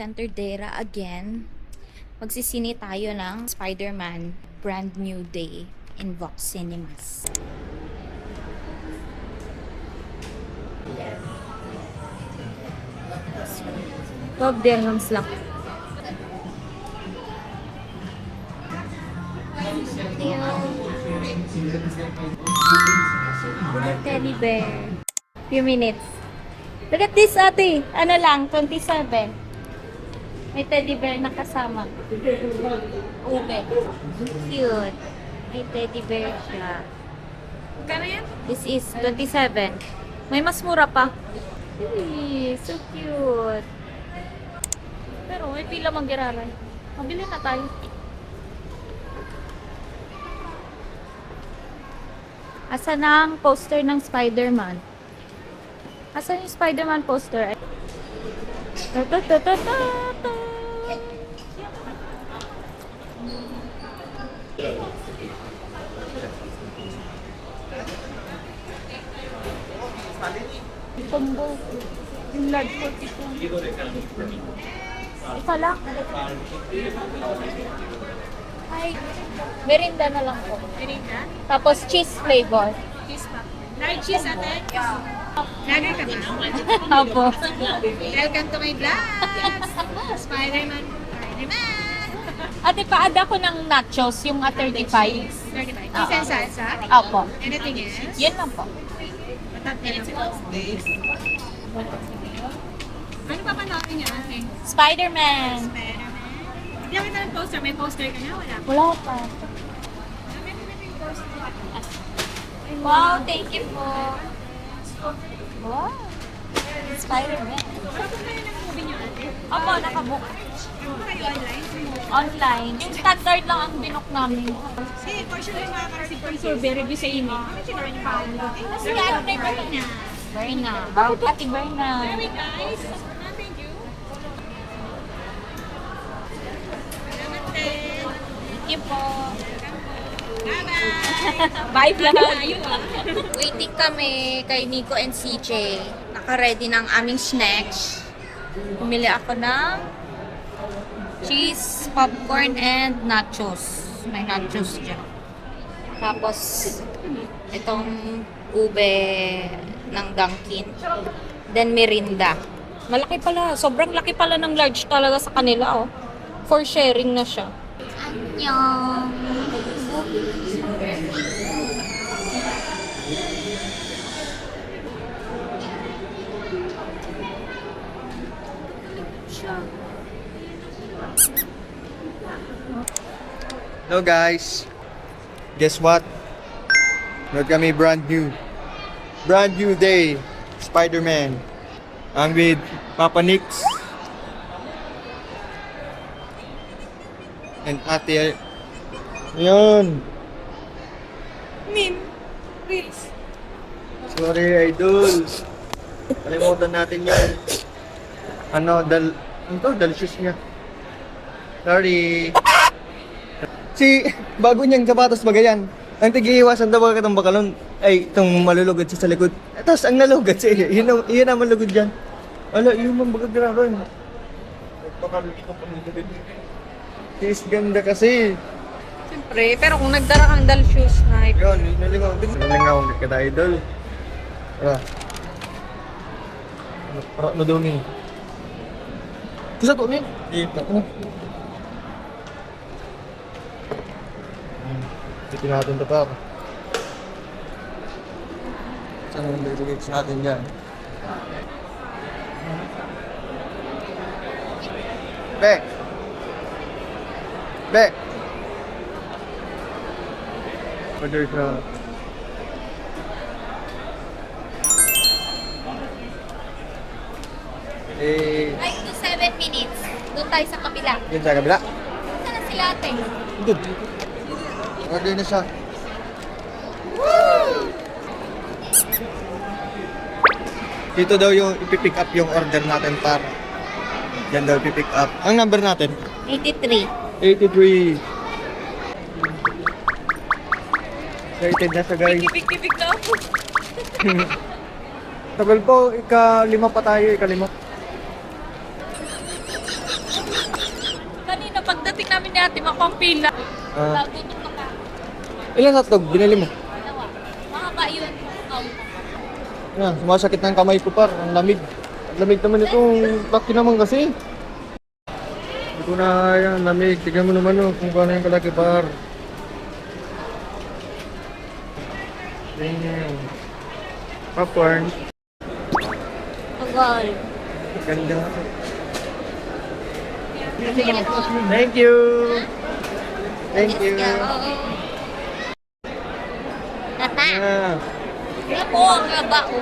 Canterdera again. Magsisini tayo ng Spider-Man Brand New Day in Vox Cinemas. 12 dirhams lang. Teddy bear. Few minutes. Look at this, ate. Ano lang, 27. May teddy bear na kasama. Okay. Cute. May teddy bear siya. Kano yan? This is 27. May mas mura pa. Hey, so cute. Pero may pila manggiraray. Mabili na tayo. Asa na ang poster ng Spider-Man? Asa yung Spider-Man poster? Ta-ta-ta-ta-ta-ta. Combo. Yung large 42. Isa lang. Ay, merinda na lang po. Merinda? Tapos cheese flavor. Cheese pa. Large cheese ate? Lager ka ba? Apo. Welcome to my vlog! Spider-Man! Spider-Man! Ate, pa-add ako ng nachos, yung 35. 35. Cheese and salsa? Apo. Anything else? Yan lang po. Ano pa panoorin niya ate? Spider-Man. Spider-Man. Hindi ako ng poster. May poster ka na? Wala pa. Wala pa. Meron na yung poster. Wow, thank you po. Wow. Spider-Man. Ano po kayo ng movie niyo ate? Opo, nakabook. Ano po kayo online? Online. Yung standard lang ang binook namin. Kasi for sure yung makaka-receive ko yung survey review sa email. Ano sinura niyo pa ako? Kasi ano na yung niya? Berna. Ate Berna. Very guys. Thank you. Salamat din. Thank you po. Bye-bye! Bye vlog. Ayun ah. Waiting kami kay Nico and CJ. Naka-ready ng aming snacks. Bumili ako ng cheese, popcorn, and nachos. May nachos dyan. Tapos, itong ube ng Dunkin. Then, merinda. Malaki pala. Sobrang laki pala ng large talaga sa kanila, oh. For sharing na siya. Annyeong! Hello guys. Guess what? Meron kami brand new day Spider-Man. I'm with Papa Nix and Ate. Yun. Reels. Sorry idol. Kalimutan natin yan. Ano dalicious niya. Sorry. Bago niyang sapatos magayan. Ang tigiiwasan daw bakit ang bakalon ay itong malulugod siya sa likod. Tapos ang nalugod siya, yun ang malugod dyan. Ala, yun man baga grabe. Sis, ganda kasi. Siyempre, pero kung nagdara kang dal shoes na Yun, nalingaw. Nalingaw ulit ka tayo, idol. Para madumi. Kusa to, min? Dito. Titin natin ito pa. Saan ang bibigay natin dyan? Be! Order ka. Ay, 7 minutes. Doon tayo sa kapila. Yun sa kabila. Saan na sila ate? Good. Order na siya. Dito daw yung ipipick up yung order natin para. Yan daw ipipick up. Ang number natin? 83. 83. Excited na siya guys. Kipik-kipik na ako. Tagal po, ika-5 pa tayo, ika-5. pagdating namin ni ate, makapila. Ah. Gutom na ka. Ilan hotdog binili mo? Dalawa. Mahaba yun. Yan, sumasakit ng kamay ko par. Ang lamig. Ang lamig naman itong laki naman kasi. Hindi ko na yan, lamig. Tignan mo naman kung paano yung kalaki par. Ganyan. Popcorn. Tagal. Ganda. Thank you. Thank you. Tata. Ah. Ako ang laba ko.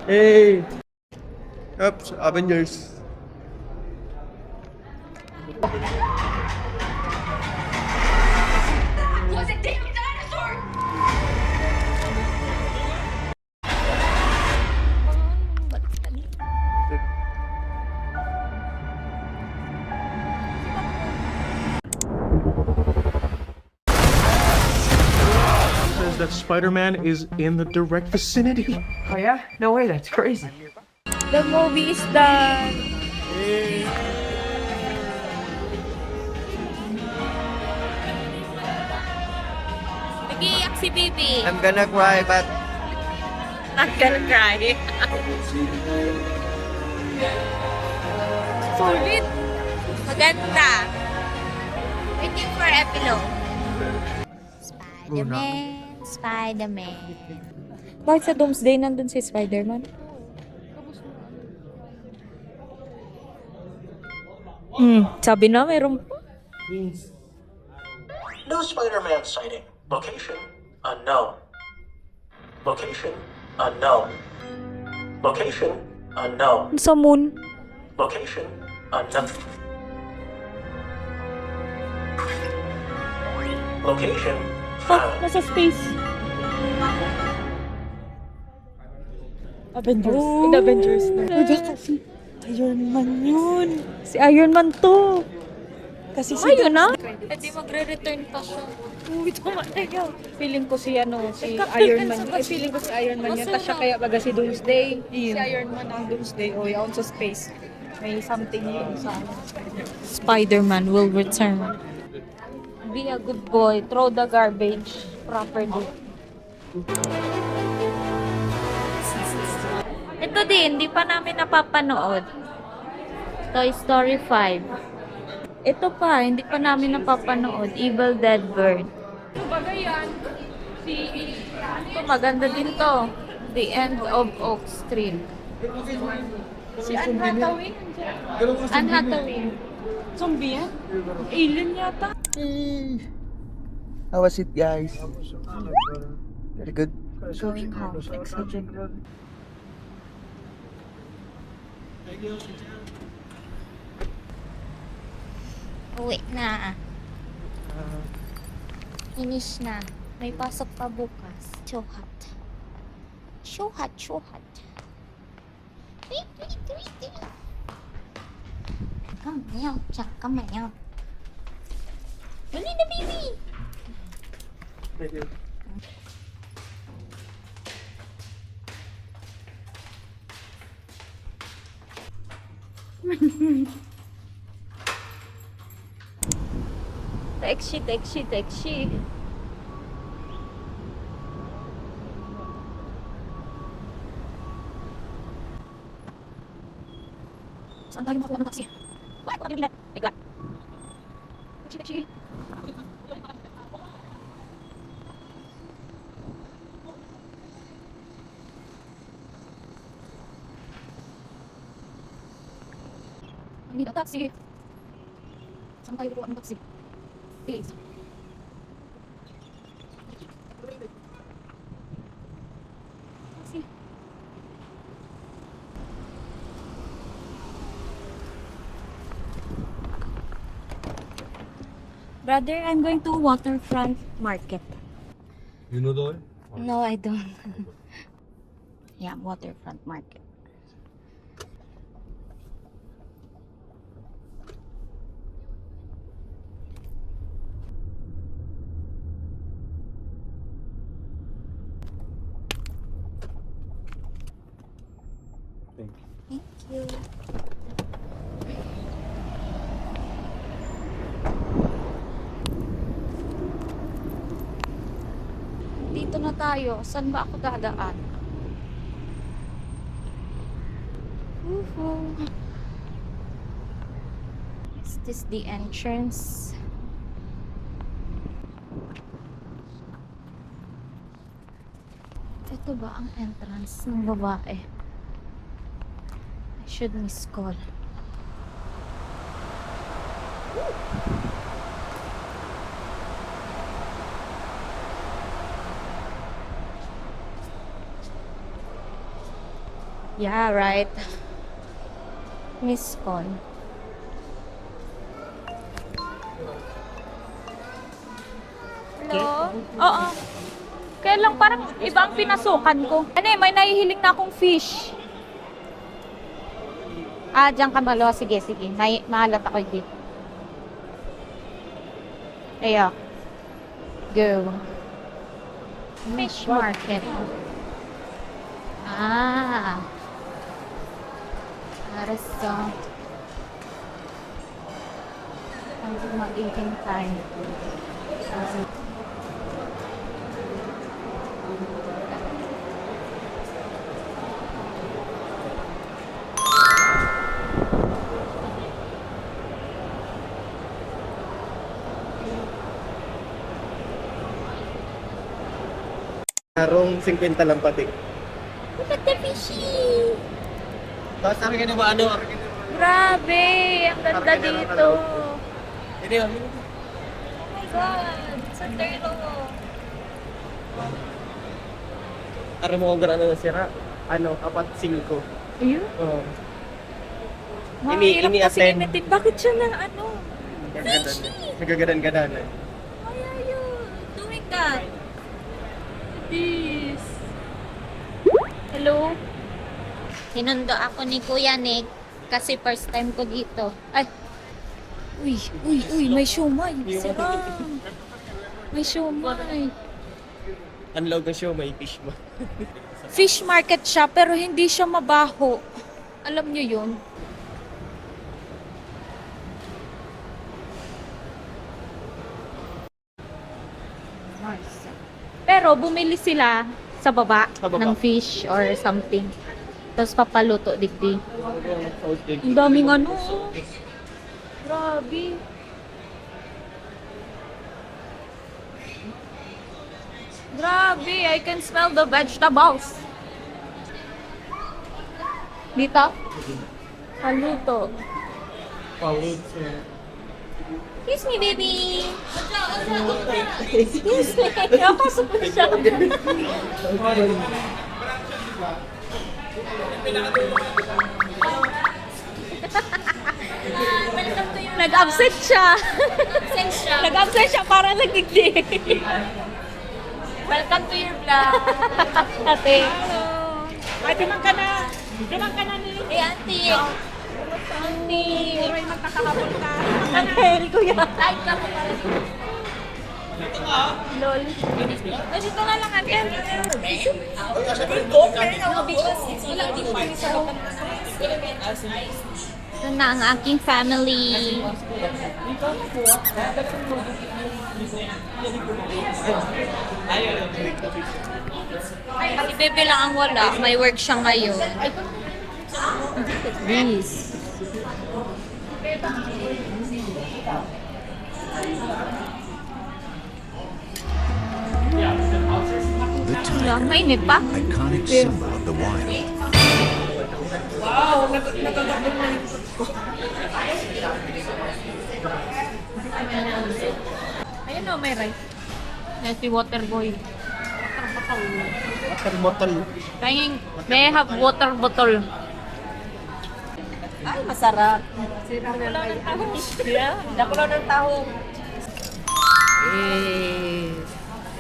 Hey. Oops, Avengers. Was a damn dinosaur! Says that Spider-Man is in the direct vicinity. Oh yeah? No way, that's crazy. The movie is done. Nag-iiyak si Bibi. I'm gonna cry, but Not gonna cry. Sulit. Maganda. Waiting for epilogue. Spider-Man, Spider-Man. Bakit sa Doomsday nandun si Spider-Man? Sabi na meron pa. No Spider-Man sighting. Location unknown. Location unknown. Location unknown. Sa moon. Location unknown. Location found. Nasa space. Avengers. In Avengers na. Diba kasi Iron Man yun. Si Iron Man to. Kasi si ayun na. Pwede magre-return pa siya. Uy, tama na yun. Feeling ko si si Iron Man. Ay, feeling ko si Iron Man yun. Tapos siya kaya baga si Doomsday. Si Iron Man ang Doomsday. O yun sa space. May something yun sa Spider-Man will return. Be a good boy. Throw the garbage properly. Ito din, hindi pa namin napapanood. Toy Story 5. Ito pa, hindi pa namin napapanood. Evil Dead Bird. Ito, maganda din to. The End of Oak Street. Si Anne Hathaway. Anne Hathaway. Zombie yan? Alien yata. how was it, guys? Very good. Going home. Excited. Uwi na. Finish na. May pasok pa bukas. So hot. So hot, so hot. Wait, wait, wait, wait. Kamayaw, tsak kamayaw. Dali na, baby! Taxi, taxi, taxi. Saan tayo makakuha ng taxi? Bakit ko nila? Bigla. Taxi, taxi. Hindi na taxi. Saan tayo kukuha ng taxi? Please. Taxi. Brother, I'm going to Waterfront Market. You know the way? No, I don't. Yeah, Waterfront Market. Thank you. Thank you. Dito na tayo. Saan ba ako dadaan? Woohoo! Is this the entrance? Ito ba ang entrance ng babae? I should miss call. Yeah, right. Miss call. Hello? Oo. Kaya lang parang iba ang pinasukan ko. Ano eh, may nahihiling na akong fish. Ah, diyan ka malo. Sige, sige. Mahalat ako dito. Ayan. Go. Fish market. Ah. Restaurant. Ang magiging time. Karong 50 lang pati. Look at the fishy! Tapos sabi ka na ba ano? Grabe! Ang ganda dito! Hindi yun. Oh my God! Sa turtle! Aram mo kung gano'n na sira. Ano, 4-5. Ayun? Oo. Mahirap kasi Ini-attend. limited. Bakit siya na ano? Nagagadan-gadan. Why are you doing that? This. Hello? Sinundo ako ni Kuya Nick kasi first time ko dito. Ay! Uy, may siomay. Sira. May siomay. Unload na show, may fish mo. Fish market siya pero hindi siya mabaho. Alam nyo yun? Pero bumili sila sa baba, Sa baba. ng fish or something. Tapos papaluto digdi. Ang daming ano. Grabe. Grabe, I can smell the vegetables. Dito? Paluto. Excuse me, baby. Excuse me. Napasok ko siya. Nag-absent siya. Nag-absent siya para nagdigdig. Welcome to your vlog. Ate. Ay, dumang ka na. Dumang ka na ni. Hey, auntie. Auntie. Ay, magkakahabol ka. Angel, kuya. Ay, ka mo pala. Lol. Ay, dito na lang, Angel. Ito na ang aking family. Si Bebe lang ang wala. May work siya ngayon. This. Wala, mainit pa. Iconic symbol of the wild. Ayun o, may rice. Yan si Waterboy. Water bottle. May have water bottle. Ay, masarap. Dakulaw ng taho. Yeah, dakulaw ng taho.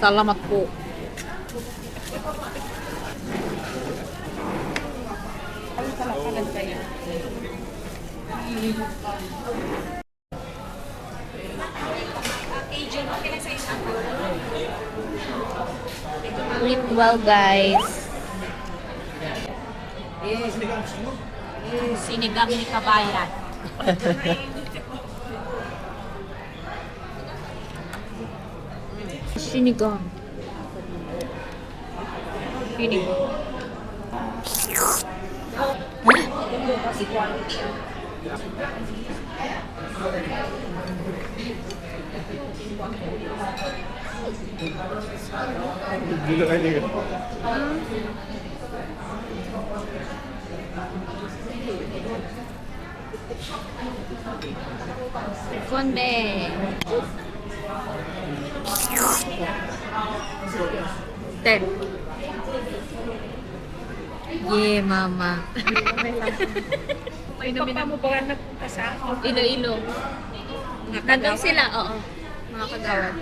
Salamat po. Ay, salamat kayo. Sleep well, guys. Sinigang ni Kabayan. Sinigang. Sinigang. Gila kayo nila. Konde. Ten. Yeah, mama. Papa mo ba nagpunta sa Ilo-ilo. Nandun sila, oo. Mga kagawad.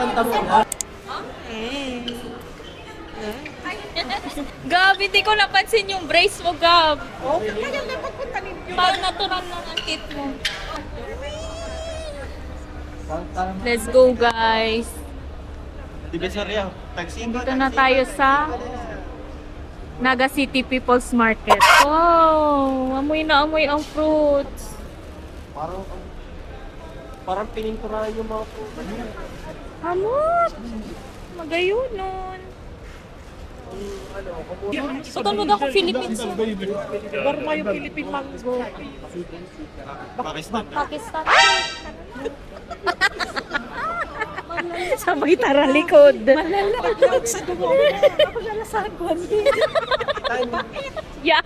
ito bola. Gab, hindi ko napansin yung brace mo, Gab. Oh, kaya dapat punta ninyo. Parang natural lang ang tip mo. Let's go, guys. Divisoria, taxi. Dito na tayo sa Naga City People's Market. Oh, amoy na amoy ang fruits. Parang pininturahan yung mga po. Hamot! Magayon nun. Pagkanood ako Philippines. Baro nga yung Philippine mango. Pakistan. Pakistan. Sa may tara likod. Malala. Sa dumo. Ako na sa Guandi. Yak!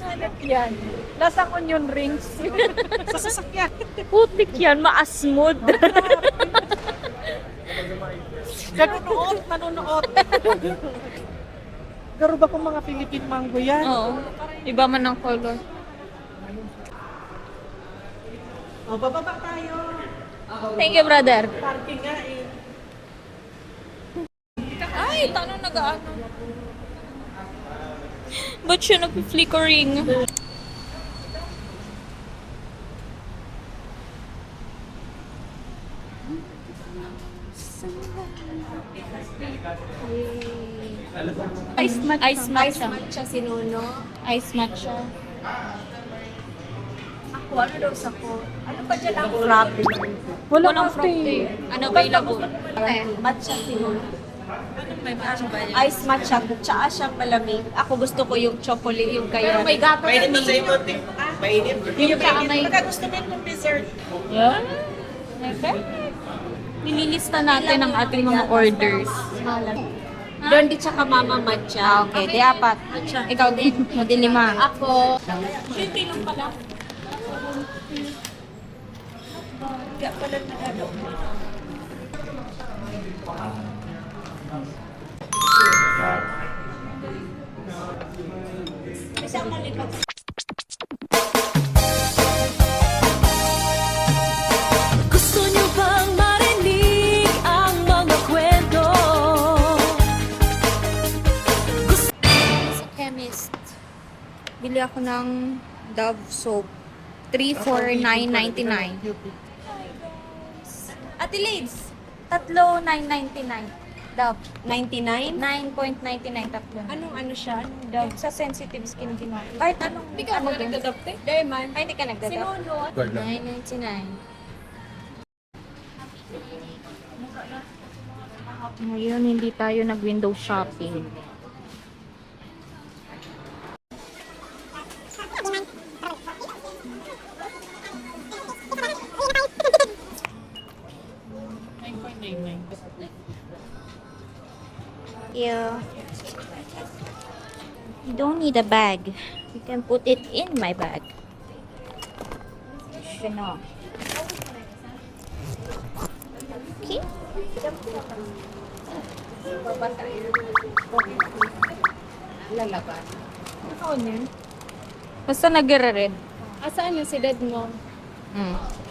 Hanap yan. Lasang onion rings. Sa sasakyan. Putik yan, maasmod. Manunoot. Garo ba kung mga Philippine mango yan? Oo. Iba man ang color. O, bababa tayo. Thank you, brother. Parking nga eh. Ay, tanong nag-ano. Ba't siya nag-flickering? Ice matcha. Ice matcha. Si Nuno. Ice matcha. Ako, ano daw sa ko? Ano pa dyan ang frappe? Walang frosty. Ano available? Matcha si Nuno. Ice matcha. Tsaka siyang malamig. Ako gusto ko yung chocolate, yung kaya. Pero may gato na ni. Yung tsaka may... Gusto mo yung dessert? Yan. Okay. Nililista natin ang ating mga orders. Doon di tsaka mama matcha. Okay, di apat. Ikaw din. Mo din lima. Ako, Gusto niyo bang marinig ang mga kwento? Sa chemist, bili ako ng Dove soap. 3 for 9.99. Ate Lids, tatlo 9.99. Dove. 99? 9.99 tatlo. Anong ano siya? Anong Dove sa sensitive skin ginawa. Kahit anong Hindi ka ano nagdadapte? Diamond. Ay, hindi ka Si nagdadap. Nuno. 9.99. Ngayon, hindi tayo nag-window shopping. Yeah. You don't need a bag. You can put it in my bag. Chanel. Okay. Lalaban. Ano yun? Basta nag-red. Asaan yung si dad mo? Mm.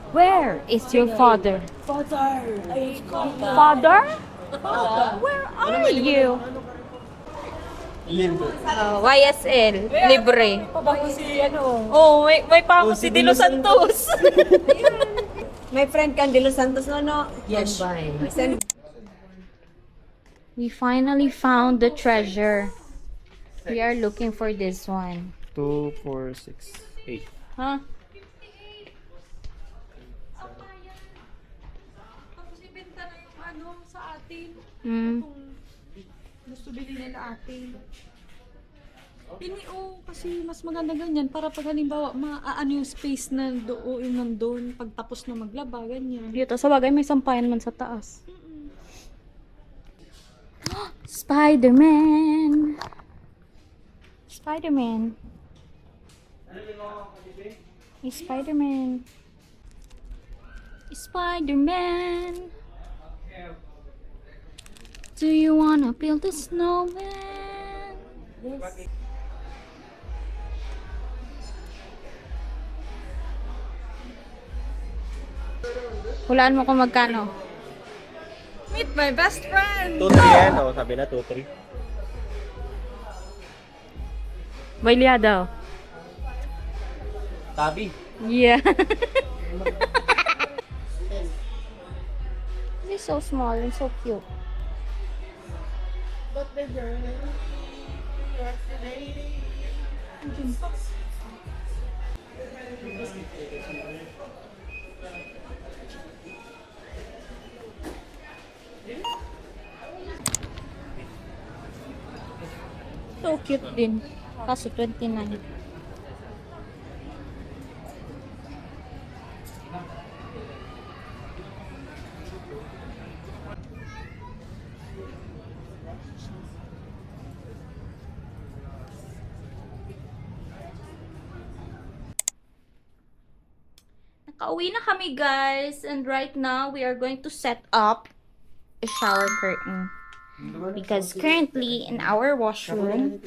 Where is your father? Father. Father? Where are you? YSL, libre. Pabago si ano. Oh, may pa ako si De Los Santos. My friend kan De Los Santos, no? Yes. We finally found the treasure. We are looking for this one. 2, 4, 6, 8. Huh? Tapos ibenta na yung ano sa atin. Hmm. Gusto bilhin nila atin. Kasi mas maganda ganyan para pag halimbawa maaano yung space na doon yung nandun pag tapos na maglaba, ganyan. Dito sa bagay may sampayan man sa taas. Spider-Man! Spider-Man! Hey, Spider-Man! Spider-Man! Do you wanna build a snowman? Hulaan mo kung magkano. Meet my best friend! 2, 3 yan. O, sabi na 2, 3. Bailya daw. Tabi. Yeah. He's so small and so cute. So cute din. Kaso 29. Nakauwi na kami, guys, and right now we are going to set up a shower curtain because currently in our washroom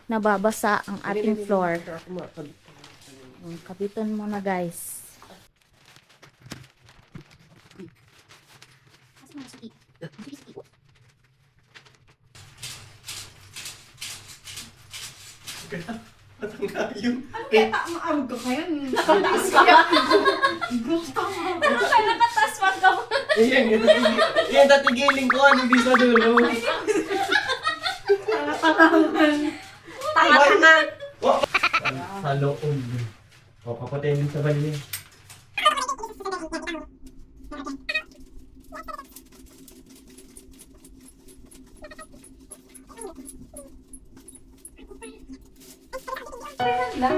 nababasa ang ating floor. Kapitan mo na, guys. Nakatas pa ka. Yan, tatigiling ko. Ano di sa dulo? Tanga-tanga. Sa loob. O, kapatay din sa bali. Lang,